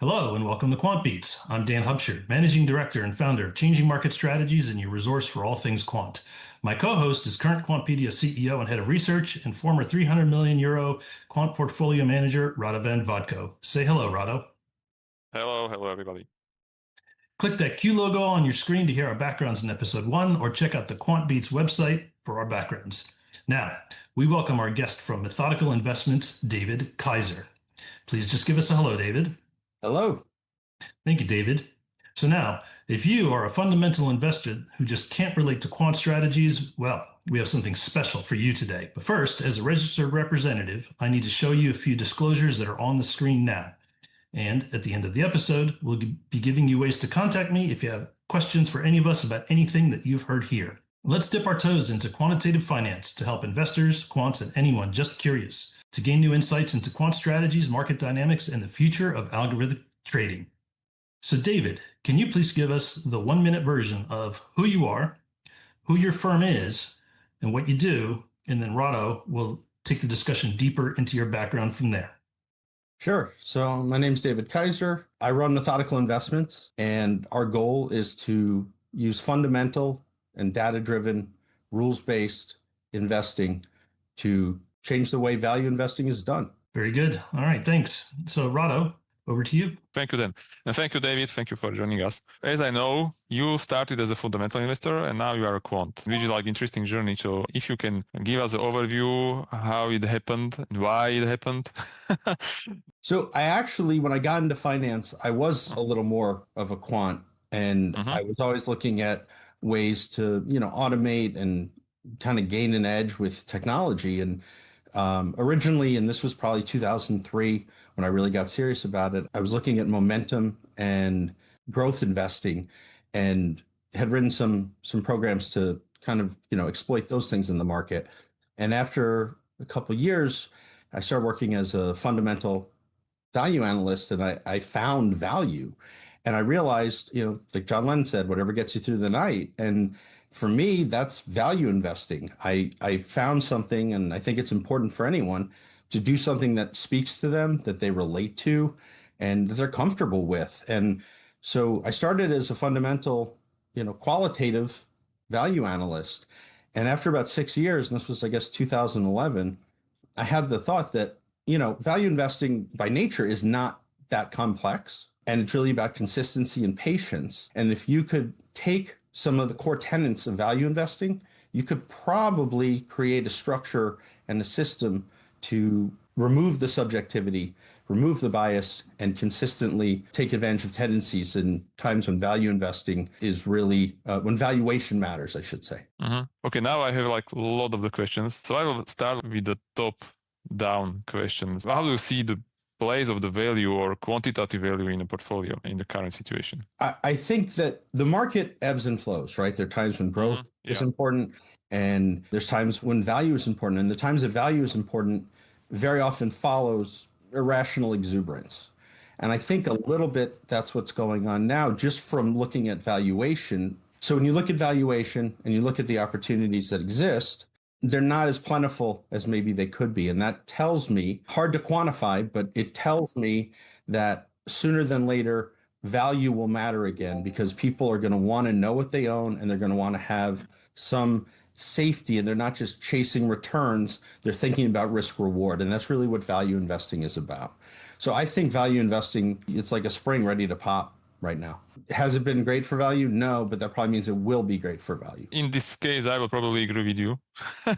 Hello and welcome to Quantbeats. I'm Dan Hubscher, Managing Director and founder of Changing Market Strategies and your resource for all things quant. My co-host is current Quantpedia CEO and Head of Research and former 300 million euro quant portfolio manager, Rado van Vodko. Say hello, Rado. Hello, everybody. Click that Q logo on your screen to hear our backgrounds in episode 1 or check out the Quantbeats website for our backgrounds. Now, we welcome our guest from Methodical Investments, David Kaiser. Please just give us a hello, David. Hello. Thank you, David. So now, if you are a fundamental investor who just can't relate to quant strategies, well, we have something special for you today. But first, as a registered representative, I need to show you a few disclosures that are on the screen now. And at the end of the episode, we'll be giving you ways to contact me if you have questions for any of us about anything that you've heard here. Let's dip our toes into quantitative finance to help investors, quants, and anyone just curious to gain new insights into quant strategies, market dynamics, and the future of algorithmic trading. So David, can you please give us the 1-minute version of who you are, who your firm is, and what you do, and then Rado will take the discussion deeper into your background from there. Sure. So my name's David Kaiser. I run Methodical Investments, and our goal is to use fundamental and data-driven, rules-based investing to change the way value investing is done. Very good. All right, thanks. So Rado, over to you. Thank you, Dan. And thank you, David. Thank you for joining us. As I know, you started as a fundamental investor and now you are a quant, which is like interesting journey. So if you can give us an overview how it happened and why it happened. So I actually, when I got into finance, I was a little more of a quant, and I was always looking at ways to, automate and kind of gain an edge with technology. And originally, and this was probably 2003 when I really got serious about it, I was looking at momentum and growth investing and had written some programs to kind of, exploit those things in the market. And after a couple of years, I started working as a fundamental value analyst, and I found value. And I realized, like John Lennon said, whatever gets you through the night. And for me, that's value investing. I found something, and I think it's important for anyone to do something that speaks to them, that they relate to, and that they're comfortable with. And so I started as a fundamental, qualitative value analyst. And after about 6 years, and this was, I guess, 2011, I had the thought that, value investing by nature is not that complex. And it's really about consistency and patience. And if you could take some of the core tenets of value investing, you could probably create a structure and a system to remove the subjectivity, remove the bias, and consistently take advantage of tendencies in times when value investing is really, when valuation matters, I should say. Okay, now I have like a lot of the questions. So I will start with the top down questions. How do you see the place of the value or quantitative value in a portfolio in the current situation? I think that the market ebbs and flows, right? There are times when growth is important, and there's times when value is important. And the times that value is important very often follows irrational exuberance. And I think a little bit that's what's going on now, just from looking at valuation. So when you look at valuation and you look at the opportunities that exist, they're not as plentiful as maybe they could be. And that tells me, hard to quantify, but it tells me that sooner than later, value will matter again, because people are going to want to know what they own, and they're going to want to have some safety, and they're not just chasing returns. They're thinking about risk reward. And that's really what value investing is about. So I think value investing, it's like a spring ready to pop right now. Has it been great for value? No, but that probably means it will be great for value. In this case, I will probably agree with you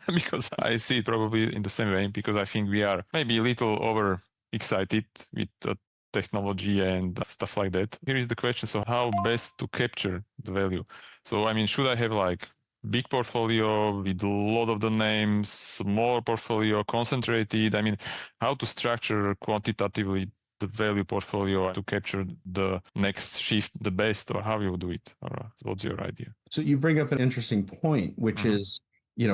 because I see it probably in the same way, because I think we are maybe a little over excited with the technology and stuff like that. Here is the question. So how best to capture the value? So, I mean, should I have like big portfolio with a lot of the names, small portfolio, concentrated? I mean, how to structure quantitatively the value portfolio to capture the next shift the best, or how you do it, or what's your idea? So you bring up an interesting point, which is,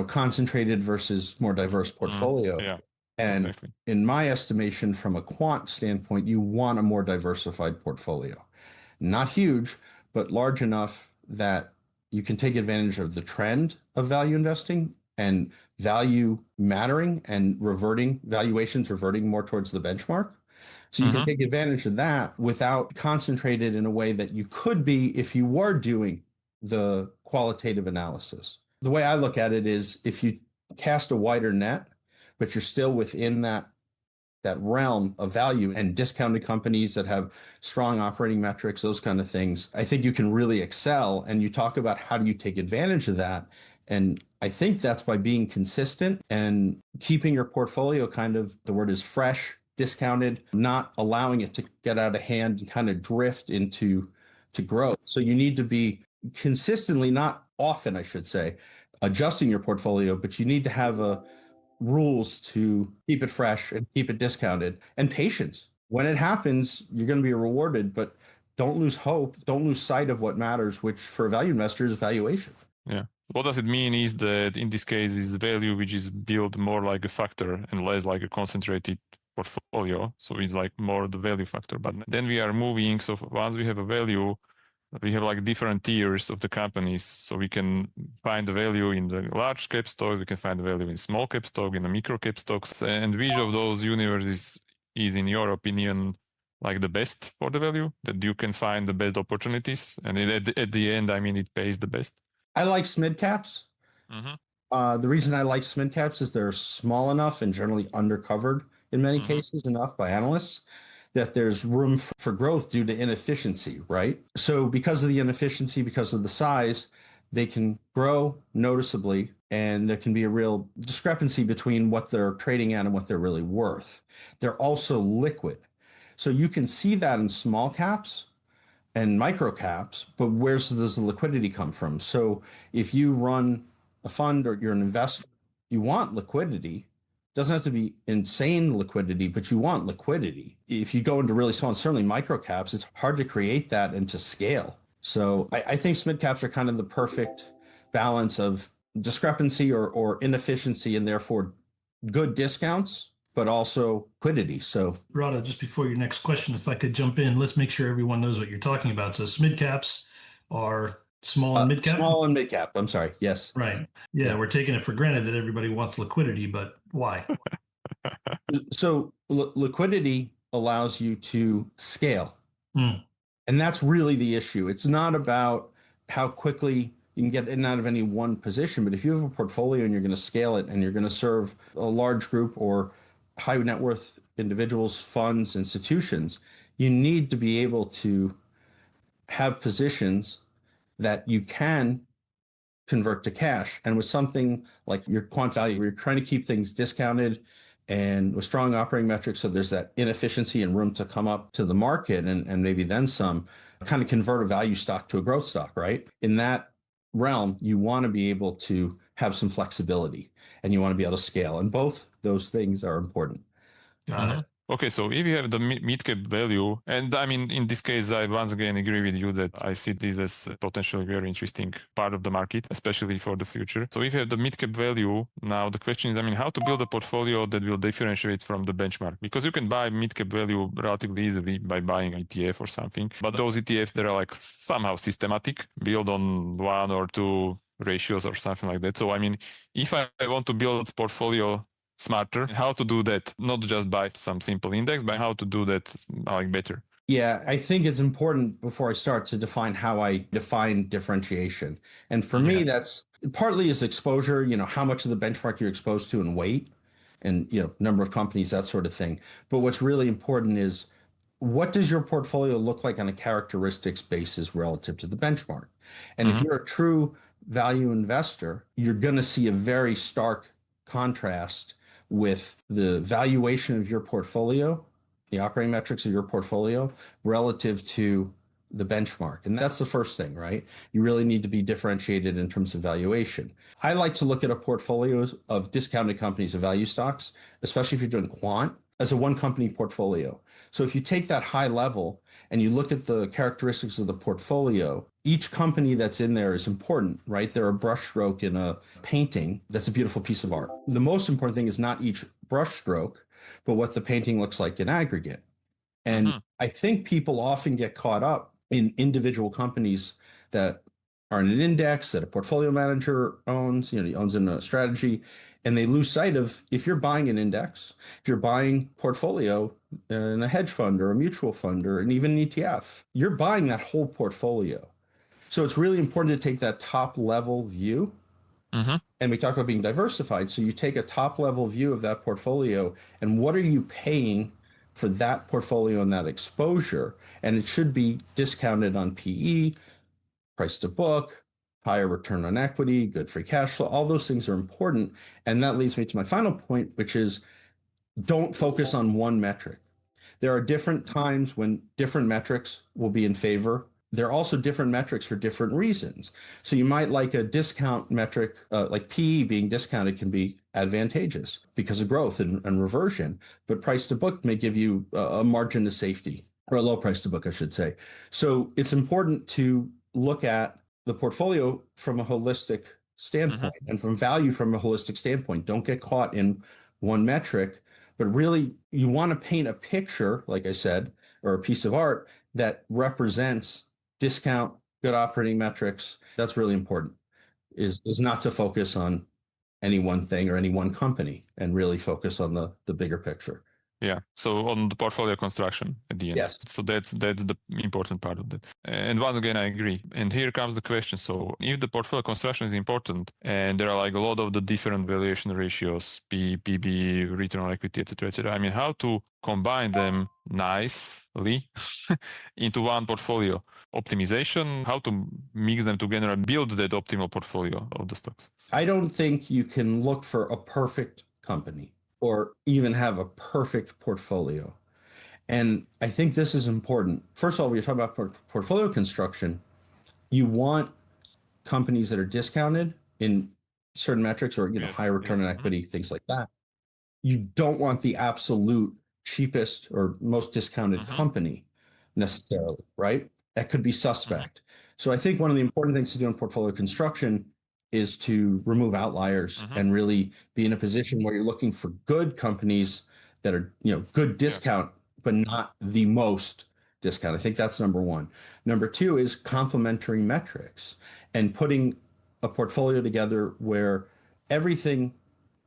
concentrated versus more diverse portfolio. Yeah. And exactly. In my estimation, from a quant standpoint, you want a more diversified portfolio. Not huge, but large enough that you can take advantage of the trend of value investing and value mattering and valuations reverting more towards the benchmark. So you can take advantage of that without concentrated in a way that you could be if you were doing the qualitative analysis. The way I look at it is if you cast a wider net, but you're still within that realm of value and discounted companies that have strong operating metrics, those kind of things, I think you can really excel. And you talk about how do you take advantage of that. And I think that's by being consistent and keeping your portfolio kind of, the word is fresh, discounted, not allowing it to get out of hand and kind of drift into growth. So you need to be consistently, not often, I should say, adjusting your portfolio, but you need to have rules to keep it fresh and keep it discounted, and patience. When it happens, you're going to be rewarded, but don't lose hope. Don't lose sight of what matters, which for a value investor is valuation. Yeah. What does it mean is that in this case is value which is built more like a factor and less like a concentrated portfolio. So it's like more the value factor. But then we are moving. So once we have a value, we have like different tiers of the companies. So we can find the value in the large cap stocks, we can find the value in small cap stock, in the micro cap stocks. And which of those universes is, in your opinion, like the best for the value, that you can find the best opportunities? And at the end, I mean, it pays the best. I like SMID caps. The reason I like SMID caps is they're small enough and generally undercovered in many cases enough by analysts that there's room for growth due to inefficiency, right? So because of the inefficiency, because of the size, they can grow noticeably, and there can be a real discrepancy between what they're trading at and what they're really worth. They're also liquid. So you can see that in small caps and micro caps, but where does the liquidity come from? So if you run a fund or you're an investor, you want liquidity. Doesn't have to be insane liquidity, but you want liquidity. If you go into really small, certainly micro caps, it's hard to create that and to scale. So I think SMID caps are kind of the perfect balance of discrepancy or inefficiency, and therefore good discounts, but also liquidity. So Rada, just before your next question, if I could jump in, let's make sure everyone knows what you're talking about. So SMID caps are small and mid cap? Small and mid cap. I'm sorry. Yes. Right. Yeah, we're taking it for granted that everybody wants liquidity, but why? So liquidity allows you to scale. And that's really the issue. It's not about how quickly you can get in and out of any one position, but if you have a portfolio and you're going to scale it and you're going to serve a large group or high net worth individuals, funds, institutions, you need to be able to have positions that you can convert to cash. And with something like your quant value, where you're trying to keep things discounted and with strong operating metrics, so there's that inefficiency and room to come up to the market and maybe then some, kind of convert a value stock to a growth stock, right? In that realm, you want to be able to have some flexibility and you want to be able to scale. And both those things are important. Got it. Okay, so if you have the mid-cap value, and I mean, in this case, I once again agree with you that I see this as a potentially very interesting part of the market, especially for the future. So if you have the mid-cap value, now the question is, I mean, how to build a portfolio that will differentiate from the benchmark? Because you can buy mid-cap value relatively easily by buying an ETF or something, but those ETFs, they're like somehow systematic, built on one or two ratios or something like that. So, I mean, if I want to build a portfolio smarter, how to do that, not just by some simple index, but how to do that like better. Yeah, I think it's important before I start to define how I define differentiation. And for me, that's partly is exposure, how much of the benchmark you're exposed to and weight and, number of companies, that sort of thing. But what's really important is what does your portfolio look like on a characteristics basis relative to the benchmark? And if you're a true value investor, you're going to see a very stark contrast with the valuation of your portfolio, the operating metrics of your portfolio relative to the benchmark. And that's the first thing, right? You really need to be differentiated in terms of valuation. I like to look at a portfolio of discounted companies of value stocks, especially if you're doing quant, as a one company portfolio. So if you take that high level and you look at the characteristics of the portfolio, each company that's in there is important, right? They're a brushstroke in a painting. That's a beautiful piece of art. The most important thing is not each brushstroke, but what the painting looks like in aggregate. And I think people often get caught up in individual companies that are in an index that a portfolio manager owns, he owns in a strategy, and they lose sight of if you're buying an index, if you're buying portfolio in a hedge fund or a mutual fund or even an ETF, you're buying that whole portfolio. So it's really important to take that top level view. And we talked about being diversified. So you take a top level view of that portfolio and what are you paying for that portfolio and that exposure? And it should be discounted on PE, price to book, higher return on equity, good free cash flow. All those things are important. And that leads me to my final point, which is don't focus on one metric. There are different times when different metrics will be in favor. There are also different metrics for different reasons. So you might like a discount metric, like PE being discounted can be advantageous because of growth and reversion, but price to book may give you a margin of safety, or a low price to book, I should say. So it's important to look at the portfolio from a holistic standpoint and from value from a holistic standpoint. Don't get caught in one metric, but really you want to paint a picture, like I said, or a piece of art that represents discount, good operating metrics. That's really important, is not to focus on any one thing or any one company and really focus on the bigger picture. Yeah. So on the portfolio construction at the end. Yes. So that's the important part of that. And once again, I agree. And here comes the question. So if the portfolio construction is important and there are like a lot of the different valuation ratios, P, PB, return on equity, etc., etc., I mean, how to combine them nicely into one portfolio? Optimization, how to mix them together and build that optimal portfolio of the stocks? I don't think you can look for a perfect company or even have a perfect portfolio. And I think this is important. First of all, when you're talking about portfolio construction, you want companies that are discounted in certain metrics or, higher return on equity, things like that. You don't want the absolute cheapest or most discounted company necessarily, right? That could be suspect. So I think one of the important things to do in portfolio construction is to remove outliers and really be in a position where you're looking for good companies that are, good discount, but not the most discount. I think that's number one. Number two is complementary metrics and putting a portfolio together where everything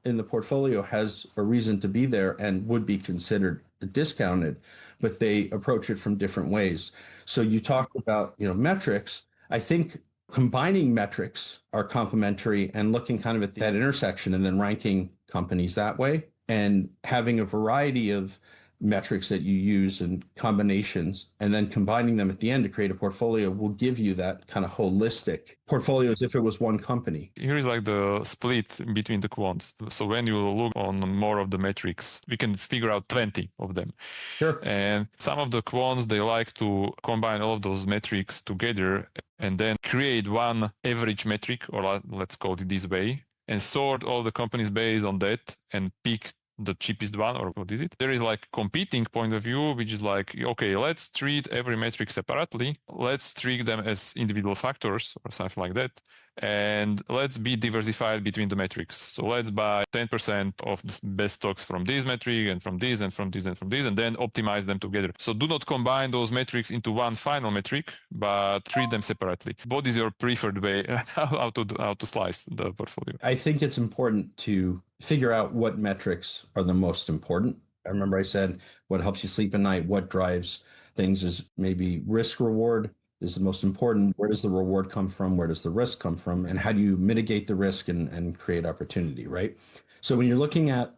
in the portfolio has a reason to be there and would be considered discounted, but they approach it from different ways. So you talked about, metrics. I think combining metrics are complementary and looking kind of at that intersection and then ranking companies that way and having a variety of metrics that you use and combinations and then combining them at the end to create a portfolio will give you that kind of holistic portfolio as if it was one company. Here is like the split between the quants. So when you look on more of the metrics, we can figure out 20 of them. Sure. And some of the quants, they like to combine all of those metrics together and then create one average metric, or let's call it this way, and sort all the companies based on that and pick the cheapest one, or what is it? There is like competing point of view, which is like, okay, let's treat every metric separately. Let's treat them as individual factors or something like that. And let's be diversified between the metrics. So let's buy 10% of the best stocks from this metric and from this and from this and from this, and then optimize them together. So do not combine those metrics into one final metric, but treat them separately. What is your preferred way how to slice the portfolio? I think it's important to figure out what metrics are the most important. I remember I said what helps you sleep at night, what drives things is maybe risk reward is the most important. Where does the reward come from? Where does the risk come from? And how do you mitigate the risk and create opportunity, right? So when you're looking at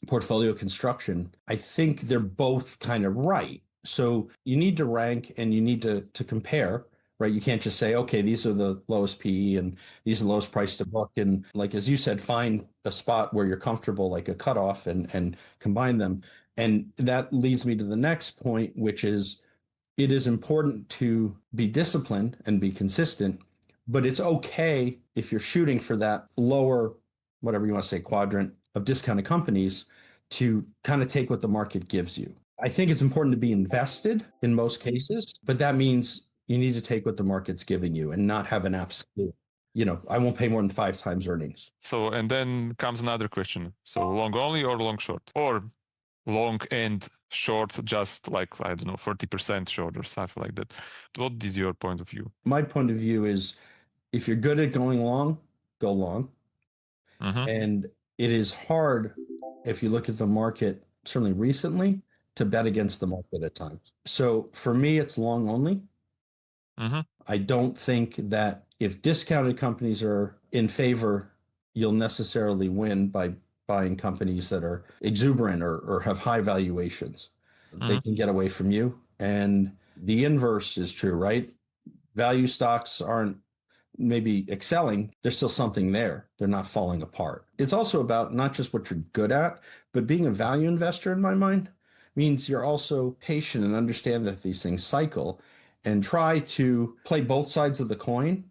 portfolio construction, I think they're both kind of right. So you need to rank and you need to compare, right? You can't just say, okay, these are the lowest PE and these are the lowest price to book. And like, as you said, find a spot where you're comfortable, like a cutoff and combine them. And that leads me to the next point, which is it is important to be disciplined and be consistent, but it's okay if you're shooting for that lower, whatever you want to say, quadrant of discounted companies to kind of take what the market gives you. I think it's important to be invested in most cases, but that means you need to take what the market's giving you and not have an absolute, I won't pay more than 5 times earnings. So, and then comes another question. So long only or long short? Or long and short, just like, I don't know, 40% short or something like that. What is your point of view? My point of view is if you're good at going long, go long. And it is hard if you look at the market, certainly recently, to bet against the market at times. So for me, it's long only. I don't think that if discounted companies are in favor, you'll necessarily win by buying companies that are exuberant or have high valuations. They can get away from you. And the inverse is true, right? Value stocks aren't maybe excelling, there's still something there. They're not falling apart. It's also about not just what you're good at, but being a value investor in my mind means you're also patient and understand that these things cycle and try to play both sides of the coin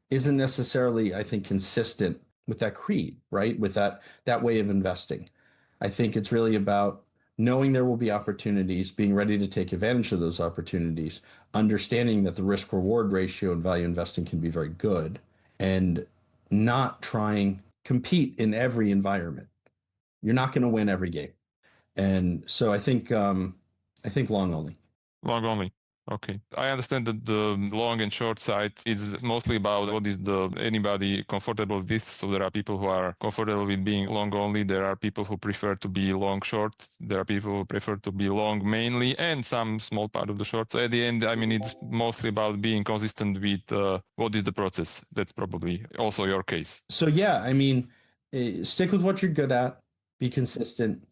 isn't necessarily, I think, consistent with that creed, right? With that way of investing. I think it's really about knowing there will be opportunities, being ready to take advantage of those opportunities, understanding that the risk reward ratio in value investing can be very good, and not trying compete in every environment. You're not going to win every game. And so I think long only. Long only. Okay. I understand that the long and short side is mostly about what is anybody comfortable with. So there are people who are comfortable with being long only. There are people who prefer to be long short. There are people who prefer to be long mainly and some small part of the short. So at the end, I mean, it's mostly about being consistent with what is the process. That's probably also your case. So yeah, I mean, stick with what you're good at, be consistent.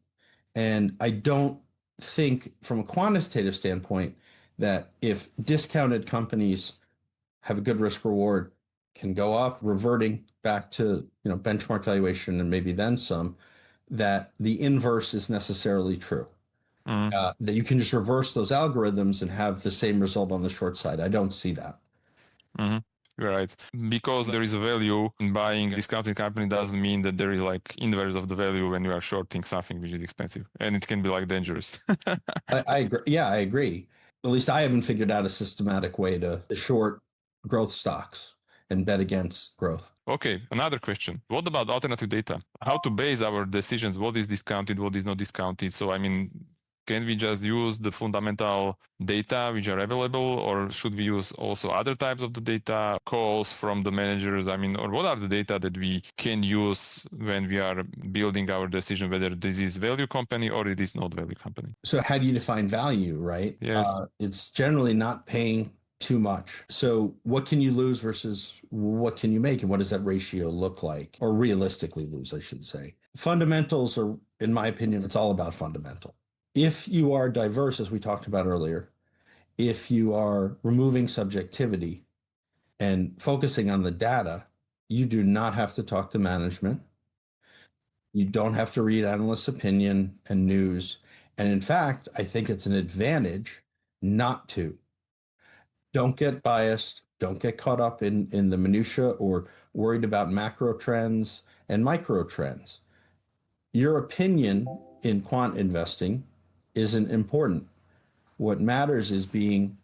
And I don't think from a quantitative standpoint that if discounted companies have a good risk reward can go up, reverting back to benchmark valuation and maybe then some, that the inverse is necessarily true. That you can just reverse those algorithms and have the same result on the short side. I don't see that. Right. Because there is a value in buying a discounted company doesn't mean that there is like inverse of the value when you are shorting something which is expensive. And it can be like dangerous. I agree. Yeah, I agree. At least I haven't figured out a systematic way to short growth stocks and bet against growth. Okay, another question. What about alternative data? How to base our decisions? What is discounted? What is not discounted? So, I mean, can we just use the fundamental data which are available, or should we use also other types of the data, calls from the managers? I mean, or what are the data that we can use when we are building our decision, whether this is value company or it is not value company? So how do you define value, right? Yes. It's generally not paying too much. So what can you lose versus what can you make? And what does that ratio look like? Or realistically lose, I should say. Fundamentals are, in my opinion, it's all about fundamental. If you are diverse, as we talked about earlier, if you are removing subjectivity and focusing on the data, you do not have to talk to management. You don't have to read analysts' opinion and news. And in fact, I think it's an advantage not to. Don't get biased. Don't get caught up in the minutia or worried about macro trends and micro trends. Your opinion in quant investing isn't important. What matters is being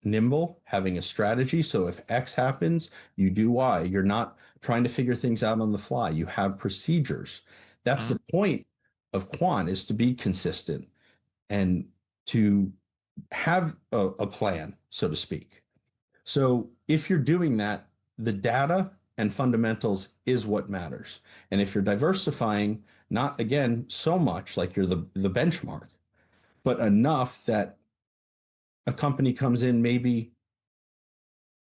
nimble, having a strategy. So if X happens, you do Y. You're not trying to figure things out on the fly. You have procedures. That's the point of quant, is to be consistent and to have a plan, so to speak. So if you're doing that, the data and fundamentals is what matters. And if you're diversifying, not again so much like you're the benchmark, but enough that a company comes in, maybe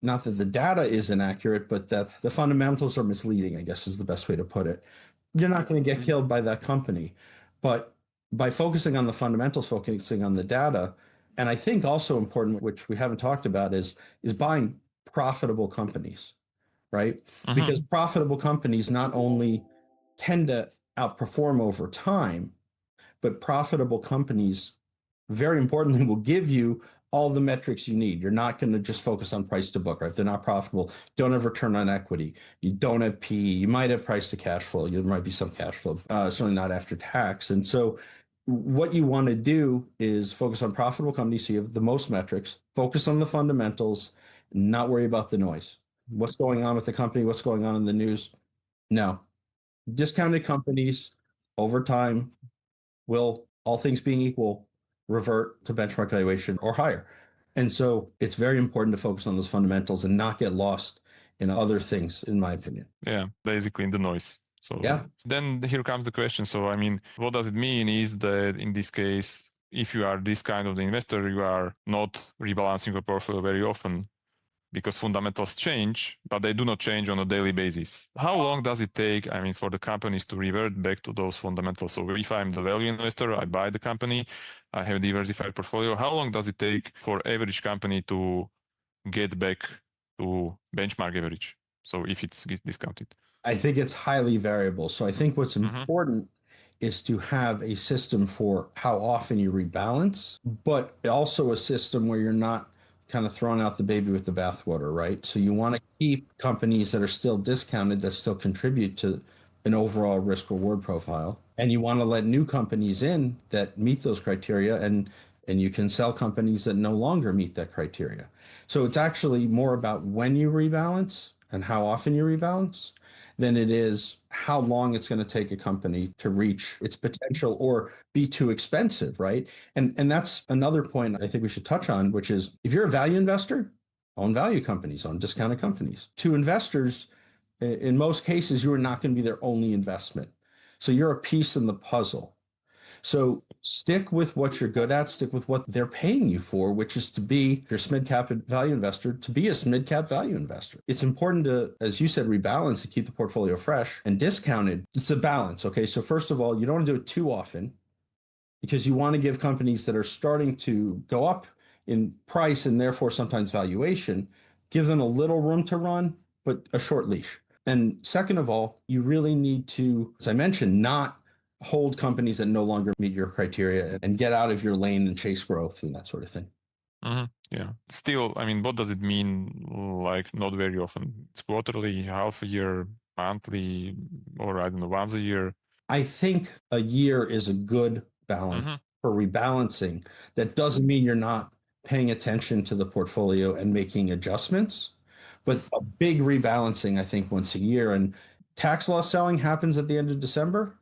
not that the data is inaccurate, but that the fundamentals are misleading, I guess is the best way to put it. You're not going to get killed by that company. But by focusing on the fundamentals, focusing on the data, and I think also important, which we haven't talked about, is buying profitable companies, right? Because profitable companies not only tend to outperform over time, but profitable companies, very importantly, will give you all the metrics you need. You're not going to just focus on price to book, right? If they're not profitable, don't have return on equity. You don't have PE. You might have price to cash flow. There might be some cash flow, certainly not after tax. And so what you want to do is focus on profitable companies so you have the most metrics, focus on the fundamentals, not worry about the noise. What's going on with the company? What's going on in the news? No. Discounted companies over time will, all things being equal, revert to benchmark valuation or higher. And so it's very important to focus on those fundamentals and not get lost in other things, in my opinion. Yeah, basically in the noise. So yeah. Then here comes the question. So, I mean, what does it mean is that in this case, if you are this kind of the investor, you are not rebalancing your portfolio very often because fundamentals change, but they do not change on a daily basis. How long does it take, I mean, for the companies to revert back to those fundamentals? So if I'm the value investor, I buy the company, I have a diversified portfolio. How long does it take for average company to get back to benchmark average? So if it's discounted. I think it's highly variable. So I think what's important is to have a system for how often you rebalance, but also a system where you're not kind of throwing out the baby with the bathwater, right? So you want to keep companies that are still discounted, that still contribute to an overall risk reward profile. And you want to let new companies in that meet those criteria, and you can sell companies that no longer meet that criteria. So it's actually more about when you rebalance and how often you rebalance than it is how long it's going to take a company to reach its potential or be too expensive, right? And that's another point I think we should touch on, which is if you're a value investor, own value companies, own discounted companies. To investors, in most cases, you are not going to be their only investment. So you're a piece in the puzzle. So stick with what you're good at, stick with what they're paying you for, which is to be your mid-cap value investor, to be a mid-cap value investor. It's important to, as you said, rebalance to keep the portfolio fresh and discounted. It's a balance. Okay. So first of all, you don't want to do it too often because you want to give companies that are starting to go up in price and therefore sometimes valuation, give them a little room to run, but a short leash. And second of all, you really need to, as I mentioned, not hold companies that no longer meet your criteria and get out of your lane and chase growth and that sort of thing. Yeah. Still, I mean, what does it mean? Like not very often. It's quarterly, half a year, monthly, or I don't know, once a year. I think a year is a good balance for rebalancing. That doesn't mean you're not paying attention to the portfolio and making adjustments, but a big rebalancing, I think, once a year. And tax loss selling happens at the end of December.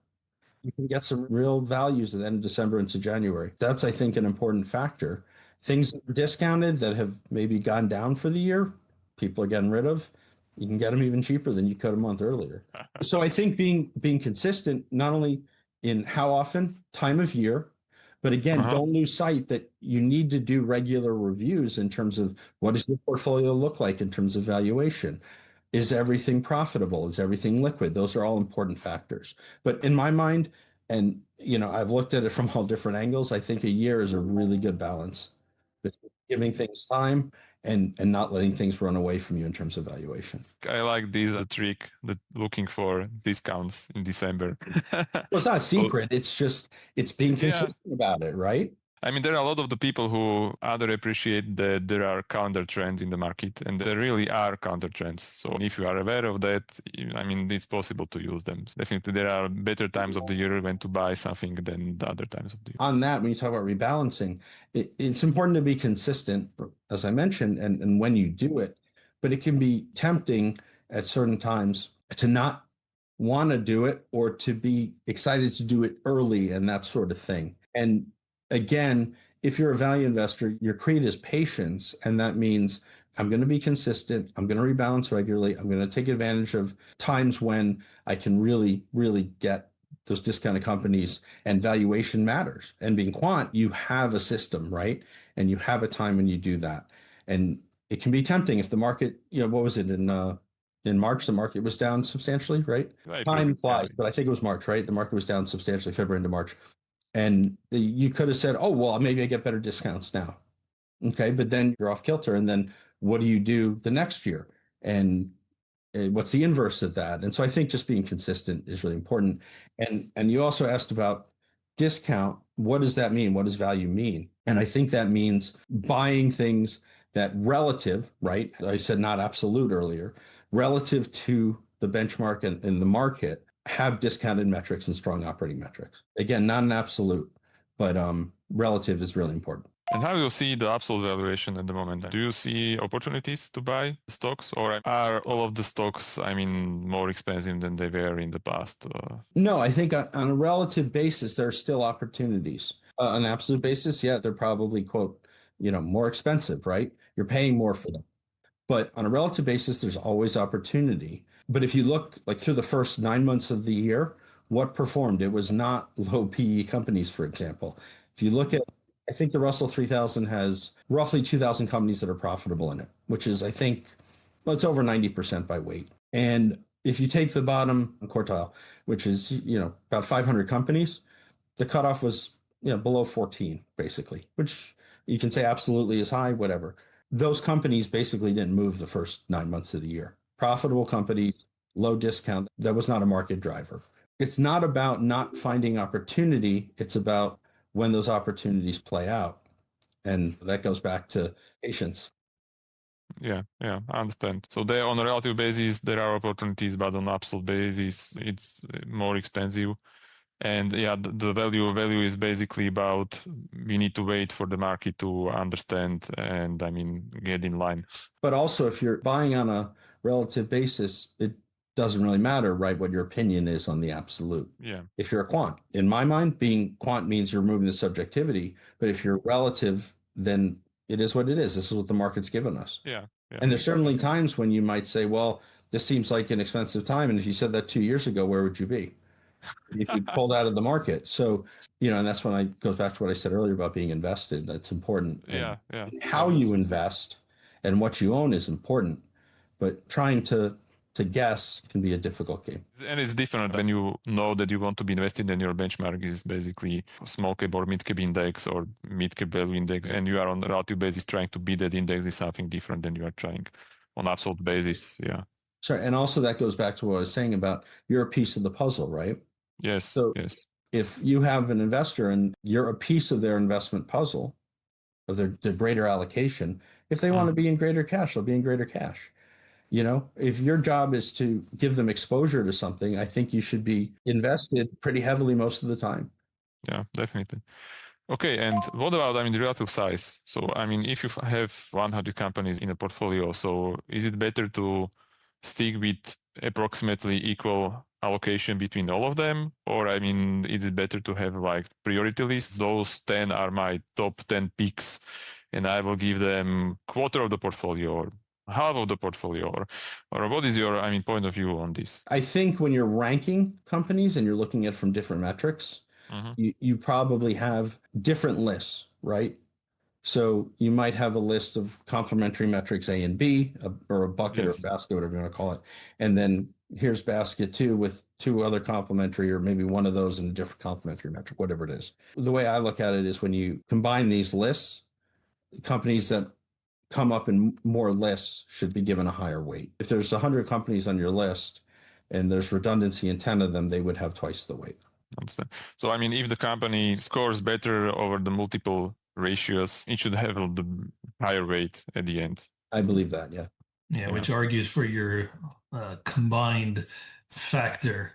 You can get some real values at the end of December into January. That's, I think, an important factor. Things that are discounted that have maybe gone down for the year, people are getting rid of. You can get them even cheaper than you could a month earlier. So I think being consistent, not only in how often, time of year, but again, don't lose sight that you need to do regular reviews in terms of what does your portfolio look like in terms of valuation? Is everything profitable? Is everything liquid? Those are all important factors. But in my mind, and I've looked at it from all different angles, I think a year is a really good balance. It's giving things time and not letting things run away from you in terms of valuation. I like this trick, that looking for discounts in December. Well, it's not a secret. It's being consistent about it, right? I mean, there are a lot of the people who underappreciate that there are counter trends in the market, and there really are counter trends. So if you are aware of that, I mean, it's possible to use them. Definitely, there are better times of the year when to buy something than the other times of the year. On that, when you talk about rebalancing, it's important to be consistent, as I mentioned, and when you do it, but it can be tempting at certain times to not want to do it or to be excited to do it early and that sort of thing. And again, if you're a value investor, your creed is patience. And that means I'm going to be consistent. I'm going to rebalance regularly. I'm going to take advantage of times when I can really, really get those discounted companies and valuation matters. And being quant, you have a system, right? And you have a time when you do that. And it can be tempting if the market, what was it in March, the market was down substantially, right? Time flies, but I think it was March, right? The market was down substantially February into March. And you could have said, oh, well, maybe I get better discounts now. Okay. But then you're off kilter. And then what do you do the next year? And what's the inverse of that? And so I think just being consistent is really important. And you also asked about discount. What does that mean? What does value mean? And I think that means buying things that relative, right? I said not absolute earlier, relative to the benchmark and the market have discounted metrics and strong operating metrics. Again, not an absolute, but relative is really important. And how do you see the absolute valuation at the moment? Do you see opportunities to buy stocks, or are all of the stocks, more expensive than they were in the past? No, I think on a relative basis, there are still opportunities. On an absolute basis, yeah, they're probably, quote, more expensive, right? You're paying more for them. But on a relative basis, there's always opportunity. But if you look like through the first 9 months of the year, what performed? It was not low PE companies, for example. If you look at, I think the Russell 3000 has roughly 2,000 companies that are profitable in it, which is, I think, well, it's over 90% by weight. And if you take the bottom quartile, which is, about 500 companies, the cutoff was, below 14, basically, which you can say absolutely is high, whatever. Those companies basically didn't move the first 9 months of the year. Profitable companies, low discount, that was not a market driver. It's not about not finding opportunity. It's about when those opportunities play out. And that goes back to patience. Yeah, I understand. So there, on a relative basis, there are opportunities, but on absolute basis, it's more expensive. And yeah, the value is basically about we need to wait for the market to understand and get in line. But also, if you're buying on a relative basis, it doesn't really matter, right, what your opinion is on the absolute. Yeah. If you're a quant, in my mind, being quant means you're removing the subjectivity. But if you're relative, then it is what it is. This is what the market's given us. Yeah. And there's certainly times when you might say, well, this seems like an expensive time. And if you said that 2 years ago, where would you be? If you pulled out of the market. So, and that's when I goes back to what I said earlier about being invested. That's important. Yeah. How you invest and what you own is important, but trying to guess can be a difficult game. And it's different when you know that you want to be invested and your benchmark is basically small cap or mid cap index or mid cap value index, and you are on a relative basis trying to beat that index is something different than you are trying on absolute basis. Yeah. Sorry, and also that goes back to what I was saying about you're a piece of the puzzle, right? Yes. So if you have an investor and you're a piece of their investment puzzle, of their greater allocation, if they want to be in greater cash, they'll be in greater cash. If your job is to give them exposure to something, I think you should be invested pretty heavily most of the time. Yeah, definitely. Okay, and what about, the relative size? So, if you have 100 companies in a portfolio, so is it better to stick with approximately equal allocation between all of them? Or, is it better to have like priority lists? Those 10 are my top 10 picks, and I will give them quarter of the portfolio or half of the portfolio, or what is your point of view on this? I think when you're ranking companies and you're looking at it from different metrics, you probably have different lists, right? So you might have a list of complementary metrics A and B, or a bucket or a basket, whatever you want to call it. And then here's basket 2 with 2 other complementary, or maybe one of those in a different complementary metric, whatever it is. The way I look at it is when you combine these lists, companies that come up in more lists should be given a higher weight. If there's 100 companies on your list and there's redundancy in 10 of them, they would have twice the weight. Understand. So, if the company scores better over the multiple ratios, it should have the higher weight at the end. I believe that, yeah. Yeah, which argues for your combined factor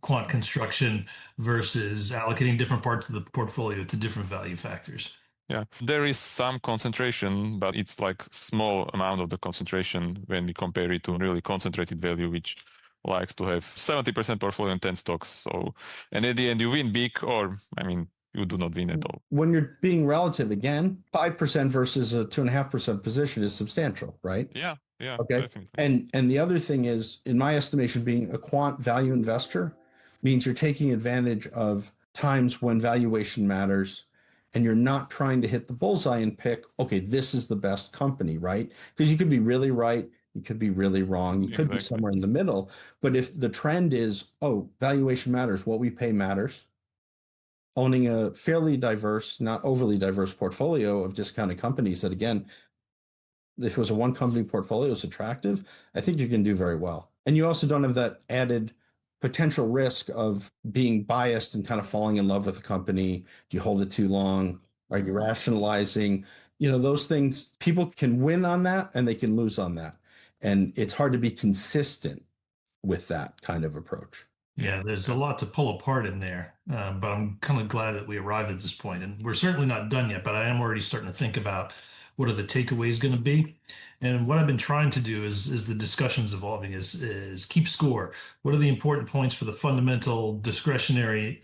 quant construction versus allocating different parts of the portfolio to different value factors. Yeah, there is some concentration, but it's like small amount of the concentration when we compare it to really concentrated value, which likes to have 70% portfolio in 10 stocks. So, and at the end you win big, or you do not win at all. When you're being relative, again, 5% versus a 2.5% position is substantial, right? Yeah, okay. Definitely. And the other thing is, in my estimation, being a quant value investor means you're taking advantage of times when valuation matters, and you're not trying to hit the bullseye and pick, okay, this is the best company, right? Because you could be really right, you could be really wrong, you could be somewhere in the middle. But if the trend is, valuation matters, what we pay matters, owning a fairly diverse, not overly diverse portfolio of discounted companies that, again, if it was a one company portfolio is attractive, I think you can do very well. And you also don't have that added potential risk of being biased and kind of falling in love with the company. Do you hold it too long? Are you rationalizing? Those things, people can win on that and they can lose on that. And it's hard to be consistent with that kind of approach. Yeah, there's a lot to pull apart in there, but I'm kind of glad that we arrived at this point. And we're certainly not done yet, but I am already starting to think about what are the takeaways going to be. And what I've been trying to do is the discussion's evolving is keep score. What are the important points for the fundamental discretionary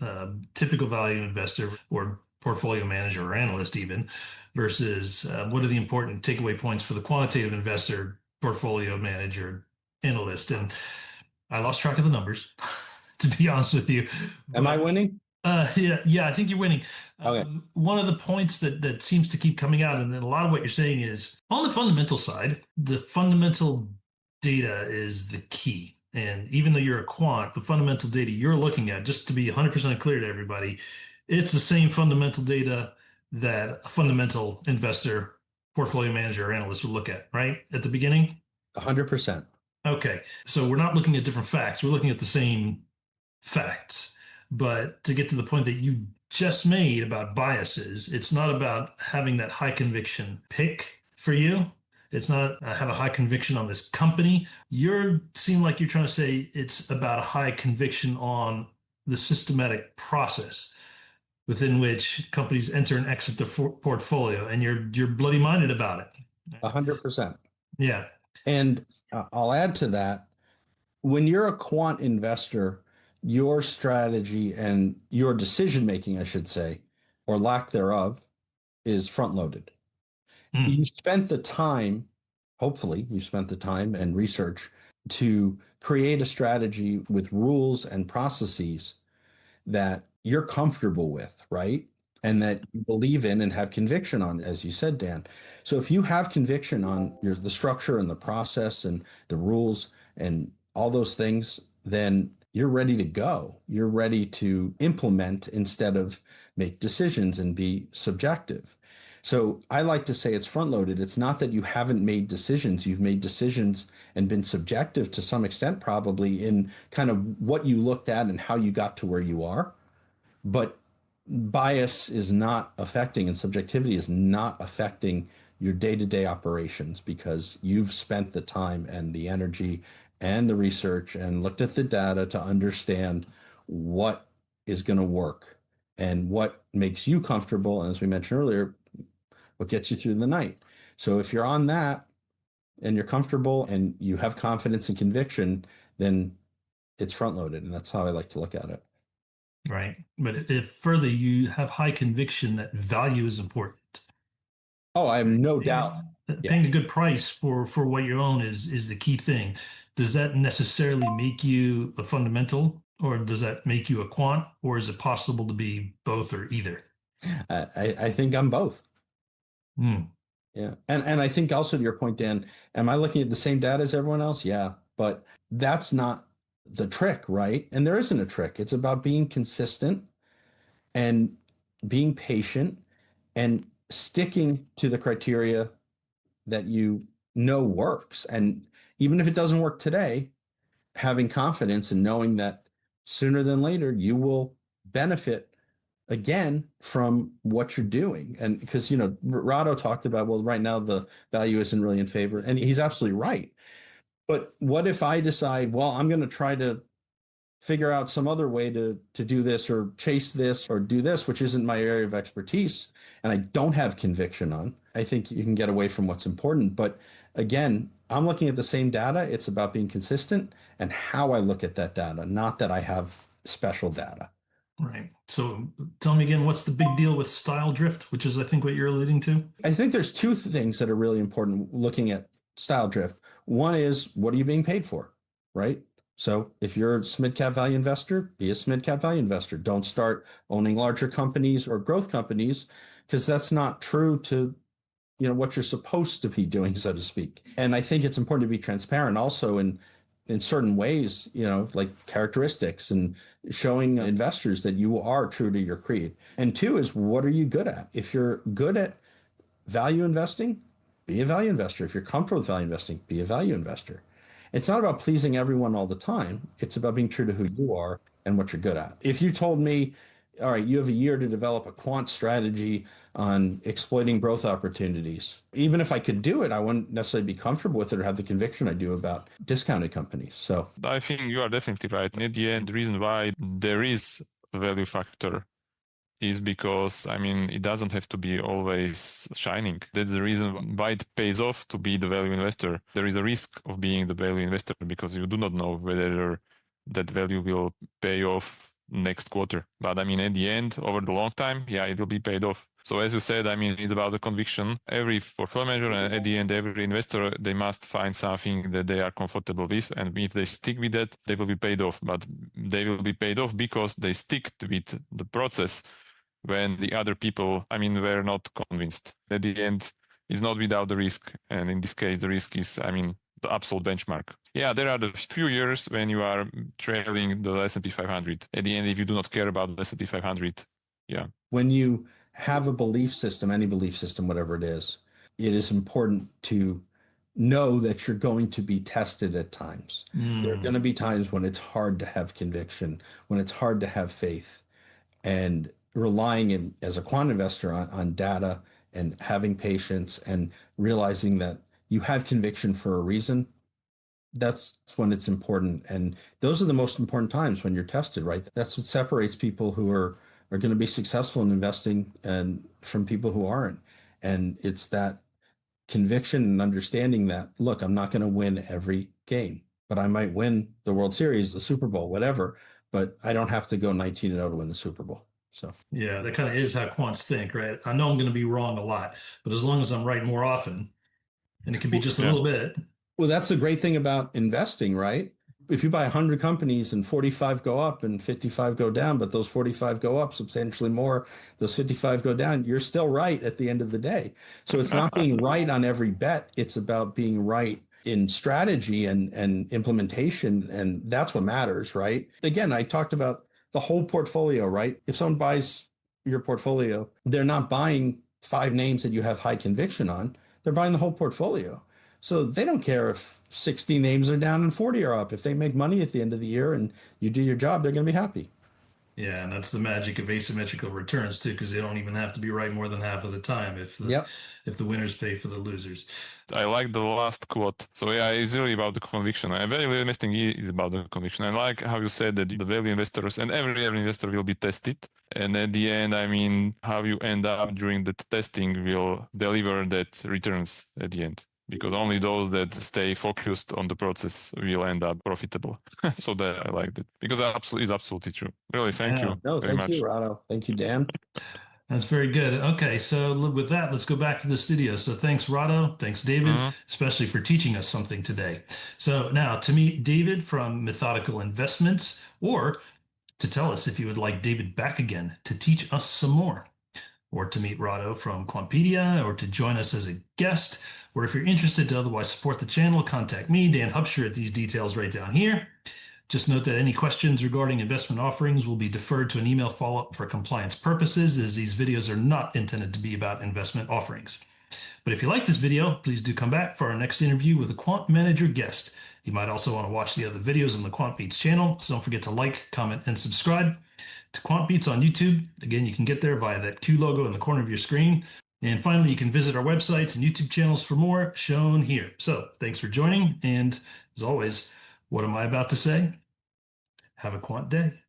typical value investor, or portfolio manager or analyst even, versus what are the important takeaway points for the quantitative investor, portfolio manager, analyst. And I lost track of the numbers, to be honest with you. Am I winning? Yeah, I think you're winning. Okay. One of the points that seems to keep coming out, and then a lot of what you're saying is on the fundamental side, the fundamental data is the key. And even though you're a quant, the fundamental data you're looking at, just to be 100% clear to everybody, it's the same fundamental data that a fundamental investor, portfolio manager, or analyst would look at, right? At the beginning? 100%. Okay. So we're not looking at different facts. We're looking at the same facts. But to get to the point that you just made about biases, it's not about having that high conviction pick for you. It's not have a high conviction on this company. You seem like you're trying to say it's about a high conviction on the systematic process within which companies enter and exit the portfolio, and you're bloody minded about it. 100%. Yeah. And I'll add to that. When you're a quant investor, your strategy and your decision making, I should say, or lack thereof, is front loaded. You spent the time, hopefully, you spent the time and research to create a strategy with rules and processes that you're comfortable with, right? And that you believe in and have conviction on, as you said, Dan. So if you have conviction on the structure and the process and the rules and all those things, then you're ready to go. You're ready to implement instead of make decisions and be subjective. So I like to say it's front loaded. It's not that you haven't made decisions. You've made decisions and been subjective to some extent, probably in kind of what you looked at and how you got to where you are. But bias is not affecting and subjectivity is not affecting your day-to-day operations because you've spent the time and the energy and the research and looked at the data to understand what is going to work and what makes you comfortable. And as we mentioned earlier, what gets you through the night. So if you're on that and you're comfortable and you have confidence and conviction, then it's front loaded. And that's how I like to look at it. Right. But if further, you have high conviction that value is important. Oh, I have no doubt. Paying a good price for what you own is the key thing. Does that necessarily make you a fundamental, or does that make you a quant, or is it possible to be both or either? I think I'm both. Yeah. And I think also to your point, Dan, am I looking at the same data as everyone else? Yeah. But that's not the trick, right? And there isn't a trick. It's about being consistent and being patient and sticking to the criteria that you know works. And even if it doesn't work today, having confidence and knowing that sooner than later you will benefit again from what you're doing. And because, Rado talked about, well, right now the value isn't really in favor. And he's absolutely right. But what if I decide, well, I'm going to try to figure out some other way to do this or chase this or do this, which isn't my area of expertise, and I don't have conviction on, I think you can get away from what's important. But again, I'm looking at the same data. It's about being consistent and how I look at that data, not that I have special data. Right. So tell me again, what's the big deal with style drift, which is, I think, what you're alluding to? I think there's two things that are really important looking at style drift. One is, what are you being paid for, right? So if you're a mid-cap value investor, be a mid-cap value investor. Don't start owning larger companies or growth companies because that's not true to what you're supposed to be doing, so to speak. And I think it's important to be transparent also in certain ways, like characteristics and showing investors that you are true to your creed. And two is, what are you good at? If you're good at value investing, be a value investor. If you're comfortable with value investing, be a value investor. It's not about pleasing everyone all the time. It's about being true to who you are and what you're good at. If you told me, all right, you have a year to develop a quant strategy on exploiting growth opportunities, even if I could do it, I wouldn't necessarily be comfortable with it or have the conviction I do about discounted companies. So I think you are definitely right. In the end, the reason why there is a value factor is because, it doesn't have to be always shining. That's the reason why it pays off to be the value investor. There is a risk of being the value investor because you do not know whether that value will pay off next quarter. But I mean, at the end, over the long time, yeah, it will be paid off. So as you said, I mean, it's about the conviction. Every portfolio manager and at the end, every investor, they must find something that they are comfortable with. And if they stick with that, they will be paid off. But they will be paid off because they stick with the process when the other people, I mean, were not convinced. At the end, it's not without the risk. And in this case, the risk is, I mean, the absolute benchmark. Yeah, there are the few years when you are trailing the S&P 500. At the end, if you do not care about the S&P 500, yeah. When you have a belief system, any belief system, whatever it is important to know that you're going to be tested at times. There are going to be times when it's hard to have conviction, when it's hard to have faith, and relying in, as a quant investor on data and having patience and realizing that you have conviction for a reason. That's when it's important. And those are the most important times when you're tested, right? That's what separates people who are going to be successful in investing and from people who aren't. And it's that conviction and understanding that, look, I'm not going to win every game, but I might win the World Series, the Super Bowl, whatever, but I don't have to go 19-0 to win the Super Bowl. So yeah, that kind of is how quants think, right? I know I'm going to be wrong a lot, but as long as I'm right more often, and it can be just a little bit. Well, that's the great thing about investing, right? If you buy 100 companies and 45 go up and 55 go down, but those 45 go up substantially more, those 55 go down, you're still right at the end of the day. So it's not being right on every bet. It's about being right in strategy and implementation. And that's what matters, right? Again, I talked about the whole portfolio, right? If someone buys your portfolio, they're not buying 5 names that you have high conviction on. They're buying the whole portfolio. So they don't care if 60 names are down and 40 are up. If they make money at the end of the year and you do your job, they're going to be happy. Yeah, and that's the magic of asymmetrical returns too, because they don't even have to be right more than half of the time if the winners pay for the losers. I like the last quote. So yeah, it's really about the conviction. And value investing is about the conviction. I like how you said that the value investors and every investor will be tested. And at the end, I mean, how you end up during the testing will deliver that returns at the end. Because only those that stay focused on the process will end up profitable. So that I like that. Because it's absolutely true. Really, thank you. No, very thank much. you, Rado. Thank you, Dan. That's very good. Okay, so with that, let's go back to the studio. So thanks, Rado. Thanks, David, especially for teaching us something today. So now to meet David from Methodical Investments, or to tell us if you would like David back again to teach us some more, or to meet Rado from Quantpedia, or to join us as a guest, or if you're interested to otherwise support the channel, contact me, Dan Hupsher, at these details right down here. Just note that any questions regarding investment offerings will be deferred to an email follow-up for compliance purposes, as these videos are not intended to be about investment offerings. But if you like this video, please do come back for our next interview with a quant manager guest. You might also want to watch the other videos on the Quantbeats channel, so don't forget to like, comment, and subscribe to Quantbeats on YouTube. Again, you can get there via that Q logo in the corner of your screen. And finally, you can visit our websites and YouTube channels for more, shown here. So thanks for joining. And as always, what am I about to say? Have a quant day.